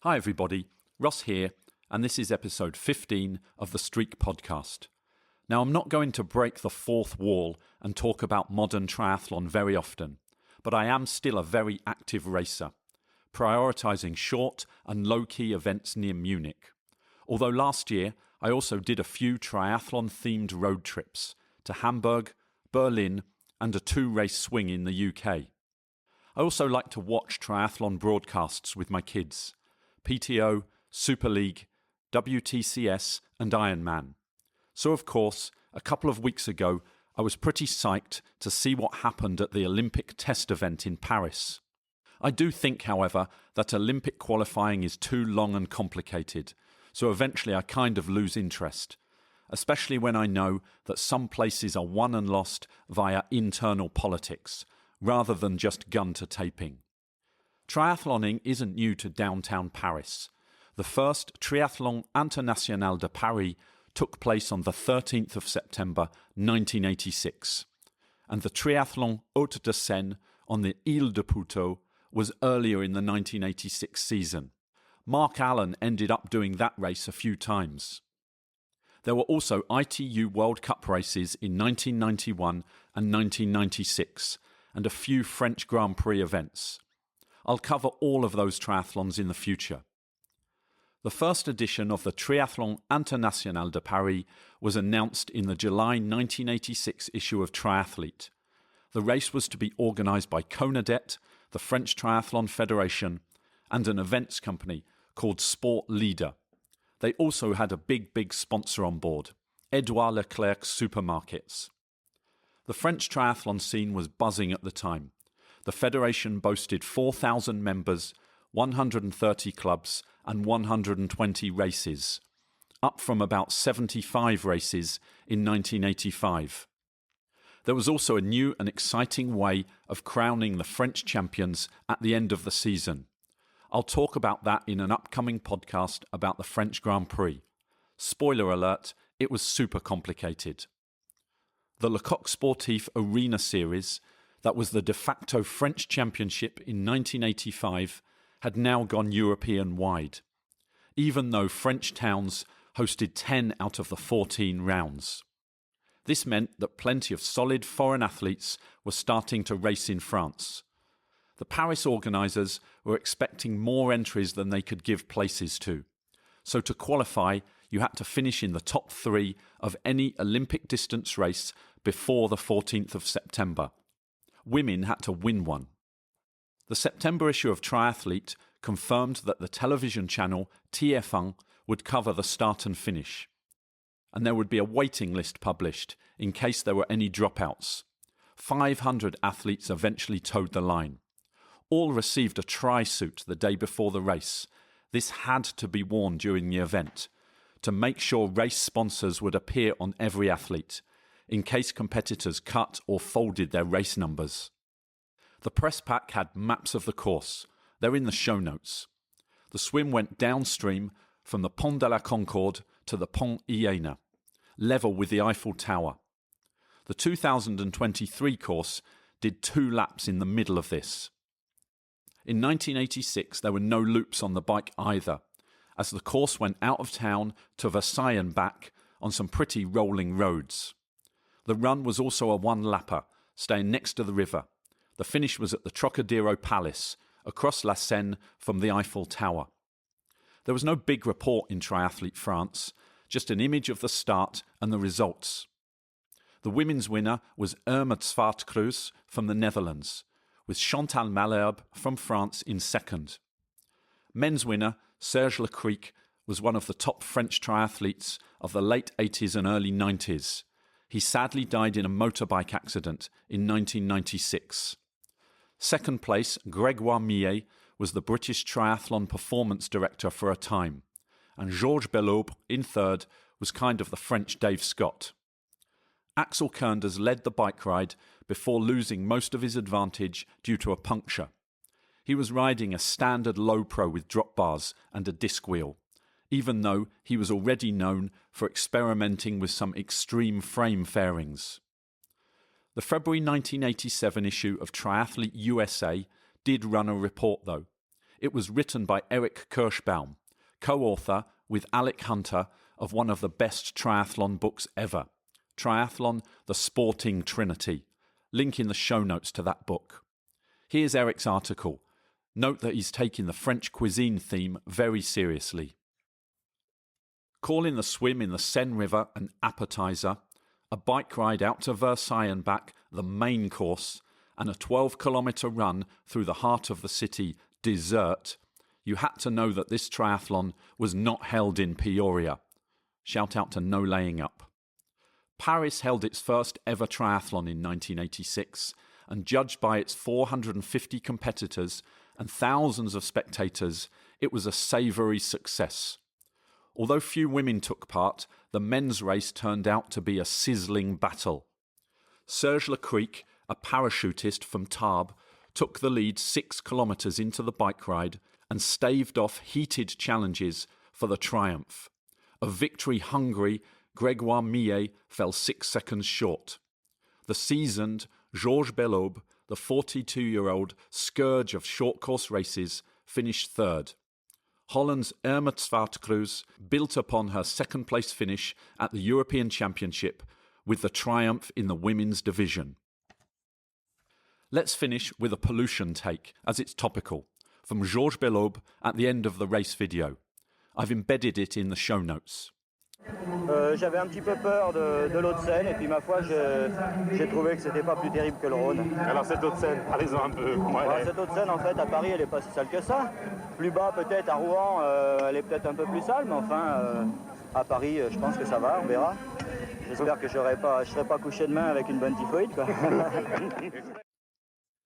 Hi everybody, Ross here, and this is episode 15 of the Streak podcast. Now, I'm not going to break the fourth wall and talk about modern triathlon very often, but I am still a very active racer, prioritising short and low-key events near Munich. Although last year, I also did a few triathlon-themed road trips to Hamburg, Berlin, and a 2-race swing in the UK. I also like to watch triathlon broadcasts with my kids. PTO, Super League, WTCS and Ironman. So of course, a couple of weeks ago, I was pretty psyched to see what happened at the Olympic test event in Paris. I do think, however, that Olympic qualifying is too long and complicated, so eventually I kind of lose interest, especially when I know that some places are won and lost via internal politics, rather than just gun to taping. Triathloning isn't new to downtown Paris. The first Triathlon International de Paris took place on the 13th of September 1986, and the Triathlon Hauts de Seine on the Ile de Puteaux was earlier in the 1986 season. Mark Allen ended up doing that race a few times. There were also ITU World Cup races in 1991 and 1996, and a few French Grand Prix events. I'll cover all of those triathlons in the future. The first edition of the Triathlon International de Paris was announced in the July 1986 issue of Triathlete. The race was to be organised by Conadet, the French Triathlon Federation, and an events company called Sport Leader. They also had a big sponsor on board, Edouard Leclerc's supermarkets. The French triathlon scene was buzzing at the time. The federation boasted 4,000 members, 130 clubs and 120 races, up from about 75 races in 1985. There was also a new and exciting way of crowning the French champions at the end of the season. I'll talk about that in an upcoming podcast about the French Grand Prix. Spoiler alert, it was super complicated. The Le Coq Sportif Arena Series, that was the de facto French championship in 1985, had now gone European-wide, even though French towns hosted 10 out of the 14 rounds. This meant that plenty of solid foreign athletes were starting to race in France. The Paris organisers were expecting more entries than they could give places to, so to qualify, you had to finish in the top 3 of any Olympic distance race before the 14th of September. Women had to win one. The September issue of Triathlete confirmed that the television channel TF1 would cover the start and finish, and there would be a waiting list published in case there were any dropouts. 500 athletes eventually towed the line. All received a tri-suit the day before the race. This had to be worn during the event to make sure race sponsors would appear on every athlete, in case competitors cut or folded their race numbers. The press pack had maps of the course. They're in the show notes. The swim went downstream from the Pont de la Concorde to the Pont Iéna, level with the Eiffel Tower. The 2023 course did 2 laps in the middle of this. In 1986, there were no loops on the bike either, as the course went out of town to Versailles and back on some pretty rolling roads. The run was also a one-lapper, staying next to the river. The finish was at the Trocadero Palace, across La Seine from the Eiffel Tower. There was no big report in Triathlete France, just an image of the start and the results. The women's winner was Irma Zwartkruis from the Netherlands, with Chantal Malherbe from France in second. Men's winner, Serge Lecric, was one of the top French triathletes of the late 80s and early 90s. He sadly died in a motorbike accident in 1996. Second place, Grégoire Millet, was the British Triathlon Performance Director for a time, and Georges Belaubre, in third, was kind of the French Dave Scott. Axel Koenders led the bike ride before losing most of his advantage due to a puncture. He was riding a standard low pro with drop bars and a disc wheel, even though he was already known for experimenting with some extreme frame fairings. The February 1987 issue of Triathlete USA did run a report though. It was written by Eric Kirschbaum, co-author with Alec Hunter of one of the best triathlon books ever, Triathlon, the Sporting Trinity. Link in the show notes to that book. Here's Eric's article. Note that he's taking the French cuisine theme very seriously. Calling the swim in the Seine River an appetizer, a bike ride out to Versailles and back, the main course, and a 12-kilometre run through the heart of the city, dessert, you had to know that this triathlon was not held in Peoria. Shout out to No Laying Up. Paris held its first ever triathlon in 1986, and judged by its 450 competitors and thousands of spectators, it was a savoury success. Although few women took part, the men's race turned out to be a sizzling battle. Serge Lecric, a parachutist from Tarbes, took the lead 6 kilometres into the bike ride and staved off heated challenges for the triumph. Of victory hungry, Grégoire Millet fell 6 seconds short. The seasoned Georges Bellaube, the 42-year-old scourge of short-course races, finished third. Holland's Irma Zwartkruis built upon her second-place finish at the European Championship with the triumph in the women's division. Let's finish with a pollution take, as it's topical, from Georges Bellaube at the end of the race video. I've embedded it in the show notes. J'avais un petit peu peur de l'eau de Seine et puis ma foi j'ai trouvé que c'était pas plus terrible que le Rhône. Alors cette eau de Seine, parlez-en un peu. Cette eau de Seine en fait à Paris elle est pas si sale que ça. Plus bas peut-être à Rouen elle est peut-être un peu plus sale mais enfin à Paris je pense que ça va, on verra. J'espère que je serai pas couché demain avec une bonne typhoïde quoi.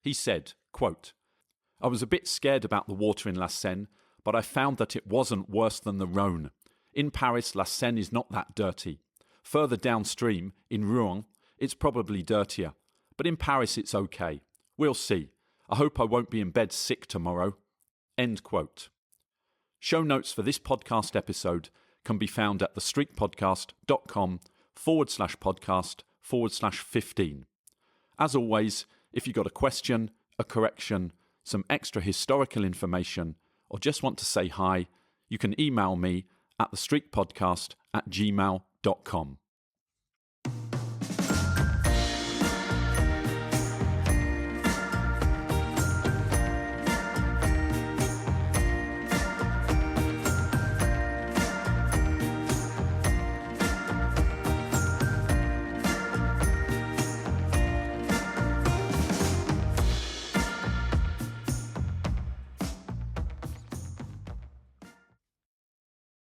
He said, quote, I was a bit scared about the water in La Seine, but I found that it wasn't worse than the Rhône. In Paris, La Seine is not that dirty. Further downstream, in Rouen, it's probably dirtier. But in Paris, it's okay. We'll see. I hope I won't be in bed sick tomorrow. End quote. Show notes for this podcast episode can be found at thestreakpodcast.com/podcast/15. As always, if you've got a question, a correction, some extra historical information, or just want to say hi, you can email me at thestreakpodcast@gmail.com.